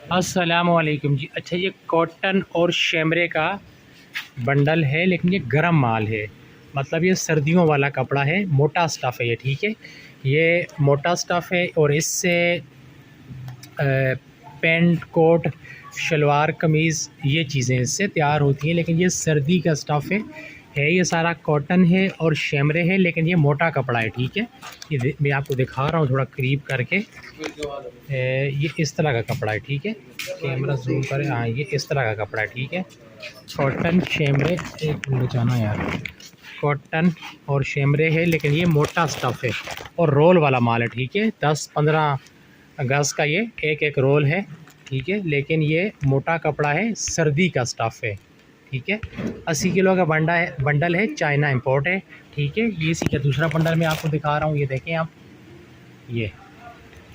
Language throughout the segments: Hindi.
अस्सलामुअलैकुम जी। अच्छा, ये कॉटन और शैमरे का बंडल है, लेकिन ये गरम माल है। मतलब ये सर्दियों वाला कपड़ा है, मोटा स्टफ़ है ये, ठीक है। ये मोटा स्टफ़ है और इससे पैंट कोट शलवार कमीज़ ये चीज़ें इससे तैयार होती हैं। लेकिन ये सर्दी का स्टफ़ है ये सारा कॉटन है और शैमरे है, लेकिन ये मोटा कपड़ा है, ठीक है। ये मैं आपको दिखा रहा हूँ थोड़ा करीब करके। ये इस तरह का कपड़ा है, ठीक है। कैमरा जूम करें, हाँ, ये इस तरह का कपड़ा है, ठीक है। कॉटन शैमरे, एक मिनट बचाना यार। कॉटन और शैमरे है, लेकिन ये मोटा स्टफ़ है और रोल वाला माल है, ठीक है। 10-15 गज़ का ये एक एक रोल है, ठीक है। लेकिन ये मोटा कपड़ा है, सर्दी का स्टफ़ है, ठीक है। 80 किलो का बंडल है, चाइना इंपोर्ट है, ठीक है। ये इसी का दूसरा बंडल मैं आपको दिखा रहा हूँ, ये देखें आप, ये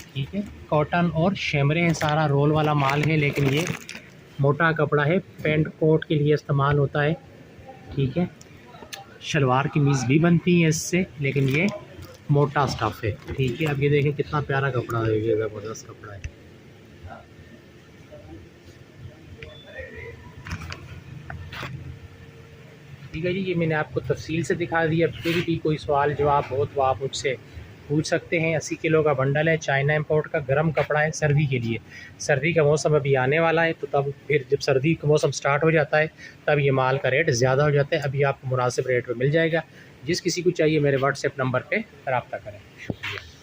ठीक है। कॉटन और शैमरे हैं, सारा रोल वाला माल है, लेकिन ये मोटा कपड़ा है, पेंट कोट के लिए इस्तेमाल होता है, ठीक है। शलवार कमीज़ भी बनती है इससे, लेकिन ये मोटा स्टफ़ है, ठीक है। अब ये देखें कितना प्यारा कपड़ा है, ये ज़बरदस्त कपड़ा है। ठीक है जी, ये मैंने आपको तफसील से दिखा दिया। फिर भी कोई सवाल जवाब हो तो आप मुझसे पूछ सकते हैं। 80 किलो का बंडल है, चाइना इंपोर्ट का, गर्म कपड़ा है सर्दी के लिए। सर्दी का मौसम अभी आने वाला है, तो तब फिर जब सर्दी का मौसम स्टार्ट हो जाता है तब ये माल का रेट ज़्यादा हो जाता है। अभी आपको मुनासिब रेट पर मिल जाएगा। जिस किसी को चाहिए मेरे व्हाट्सएप नंबर पर रब्ता करें। शुक्रिया।